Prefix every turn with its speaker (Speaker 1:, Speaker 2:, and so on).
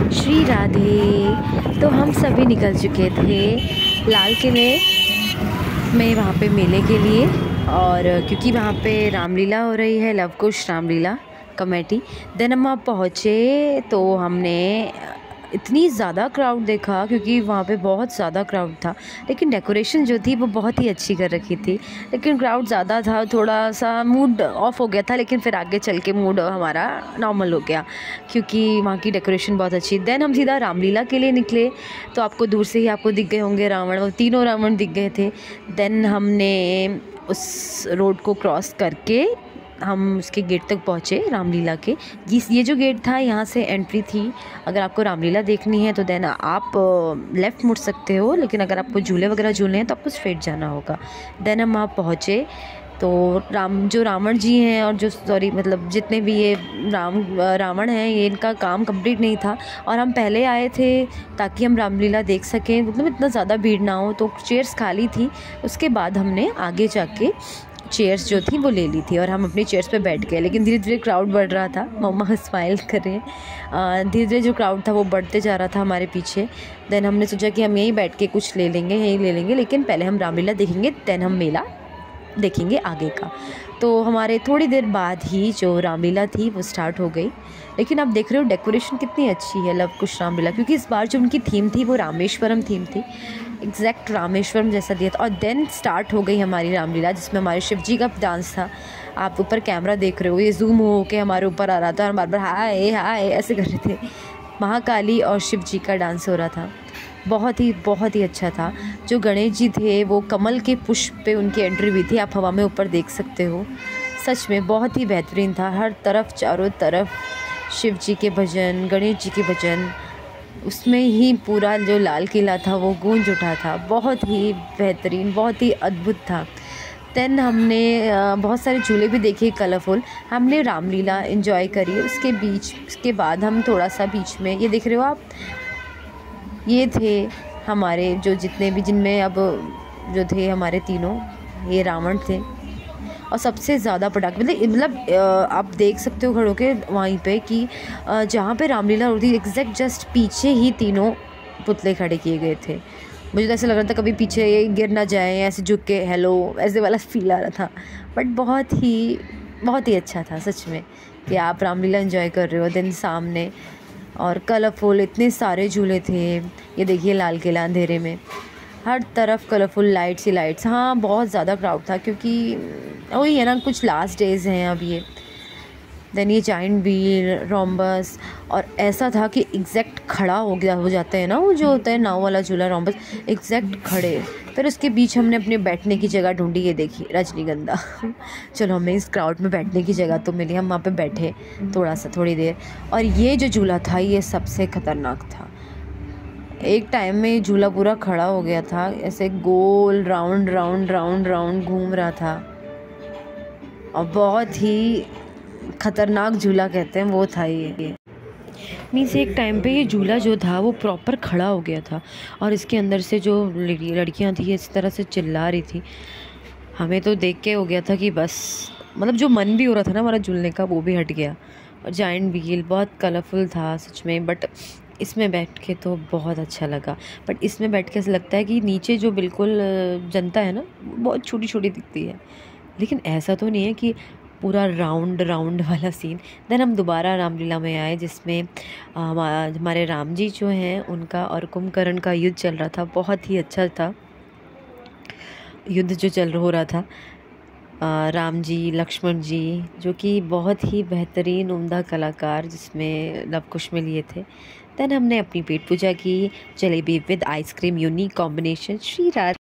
Speaker 1: श्री राधे। तो हम सभी निकल चुके थे लाल किले में वहाँ पे मेले के लिए, और क्योंकि वहाँ पे रामलीला हो रही है, लव कुश रामलीला कमेटी। देन हम वहाँ पहुँचे तो हमने इतनी ज़्यादा क्राउड देखा, क्योंकि वहाँ पे बहुत ज़्यादा क्राउड था, लेकिन डेकोरेशन जो थी वो बहुत ही अच्छी कर रखी थी। लेकिन क्राउड ज़्यादा था, थोड़ा सा मूड ऑफ हो गया था, लेकिन फिर आगे चल के मूड हमारा नॉर्मल हो गया, क्योंकि वहाँ की डेकोरेशन बहुत अच्छी। देन हम सीधा रामलीला के लिए निकले, तो आपको दूर से ही आपको दिख गए होंगे रावण, वो तीनों रावण दिख गए थे। देन हमने उस रोड को क्रॉस करके हम उसके गेट तक पहुँचे रामलीला के। ये जो गेट था, यहाँ से एंट्री थी। अगर आपको रामलीला देखनी है तो देन आप लेफ़्ट मुड़ सकते हो, लेकिन अगर आपको झूले वगैरह झूलने हैं तो आपको स्ट्रेट जाना होगा। देन हम वहाँ पहुँचे तो जो रावण जी हैं, और जो मतलब जितने भी ये रावण हैं, ये इनका काम कंप्लीट नहीं था, और हम पहले आए थे ताकि हम रामलीला देख सकें, मतलब इतना ज़्यादा भीड़ ना हो। तो चेयर्स खाली थी, उसके बाद हमने आगे जाके चेयर्स जो थी वो ले ली थी, और हम अपनी चेयर्स पे बैठ गए। लेकिन धीरे धीरे क्राउड बढ़ रहा था, मम्मा स्माइल कर रहे हैं। धीरे धीरे जो क्राउड था वो बढ़ते जा रहा था हमारे पीछे। देन हमने सोचा कि हम यहीं बैठ के कुछ ले लेंगे, यहीं ले लेंगे, लेकिन पहले हम रामलीला देखेंगे, देन हम मेला देखेंगे आगे का। तो हमारे थोड़ी देर बाद ही जो रामलीला थी वो स्टार्ट हो गई। लेकिन आप देख रहे हो डेकोरेशन कितनी अच्छी है लव कुश रामलीला, क्योंकि इस बार जो उनकी थीम थी वो रामेश्वरम थीम थी, एग्जैक्ट रामेश्वरम जैसा दिया था। और देन स्टार्ट हो गई हमारी रामलीला, जिसमें हमारे शिव जी का डांस था। आप ऊपर कैमरा देख रहे हो, ये जूम हो के हमारे ऊपर आ रहा था, और बार बार हाय हाय ऐसे कर रहे थे। महाकाली और शिव जी का डांस हो रहा था, बहुत ही अच्छा था। जो गणेश जी थे वो कमल के पुष्प पे उनकी एंट्री हुई थी, आप हवा में ऊपर देख सकते हो। सच में बहुत ही बेहतरीन था, हर तरफ चारों तरफ शिव जी के भजन, गणेश जी के भजन, उसमें ही पूरा जो लाल किला था वो गूंज उठा था। बहुत ही बेहतरीन, बहुत ही अद्भुत था। देन हमने बहुत सारे झूले भी देखे कलरफुल, हमने रामलीला एंजॉय करी। उसके बाद हम थोड़ा सा बीच में, ये देख रहे हो आप, ये थे हमारे जो जितने भी, जिनमें अब जो थे हमारे तीनों ये रावण थे। और सबसे ज़्यादा पटाखे, मतलब आप देख सकते हो खड़े के वहीं पे कि जहाँ पे रामलीला होती थी एग्जैक्ट जस्ट पीछे ही तीनों पुतले खड़े किए गए थे। मुझे तो ऐसा लग रहा था कभी पीछे ये गिर ना जाए, ऐसे झुक के हेलो ऐसे वाला फील आ रहा था। बट बहुत ही अच्छा था सच में, कि आप रामलीला एंजॉय कर रहे हो। देन सामने और कलरफुल इतने सारे झूले थे। ये देखिए लाल किला अंधेरे में, हर तरफ कलरफुल लाइट्स ही लाइट्स। हाँ, बहुत ज़्यादा क्राउड था, क्योंकि वही है ना, कुछ लास्ट डेज़ हैं अब ये। देन ये जाइंट व्हील, रोम्बस, और ऐसा था कि एग्जैक्ट खड़ा हो जाते हैं ना, वो जो होता है नाव वाला झूला रोम्बस, एग्जैक्ट खड़े। फिर उसके बीच हमने अपने बैठने की जगह ढूंढी, ये देखी रजनीगंधा। चलो हमें इस क्राउड में बैठने की जगह तो मिली, हम वहाँ पे बैठे थोड़ी देर। और ये जो झूला था ये सबसे ख़तरनाक था। एक टाइम में झूला पूरा खड़ा हो गया था, ऐसे गोल राउंड राउंड राउंड राउंड घूम रहा था, और बहुत ही ख़तरनाक झूला कहते हैं वो था ये। मीन्स एक टाइम पे ये झूला जो था वो प्रॉपर खड़ा हो गया था, और इसके अंदर से जो लड़कियां थी इस तरह से चिल्ला रही थी। हमें तो देख के हो गया था कि बस, मतलब जो मन भी हो रहा था ना हमारा झूलने का वो भी हट गया। और जाइंट व्हील बहुत कलरफुल था सच में, बट इसमें बैठ के तो बहुत अच्छा लगा। बट इसमें बैठ के ऐसा लगता है कि नीचे जो बिल्कुल जनता है ना बहुत छोटी छोटी दिखती है, लेकिन ऐसा तो नहीं है कि पूरा राउंड राउंड वाला सीन। देन हम दोबारा रामलीला में आए, जिसमें हमारे राम जी जो हैं उनका और कुंभकर्ण का युद्ध चल रहा था। बहुत ही अच्छा था युद्ध जो हो रहा था। राम जी, लक्ष्मण जी, जो कि बहुत ही बेहतरीन उम्दा कलाकार जिसमें लव कुश में लिए थे। देन हमने अपनी पेट पूजा की, jalebi with ice cream, unique combination. Shri Radhe.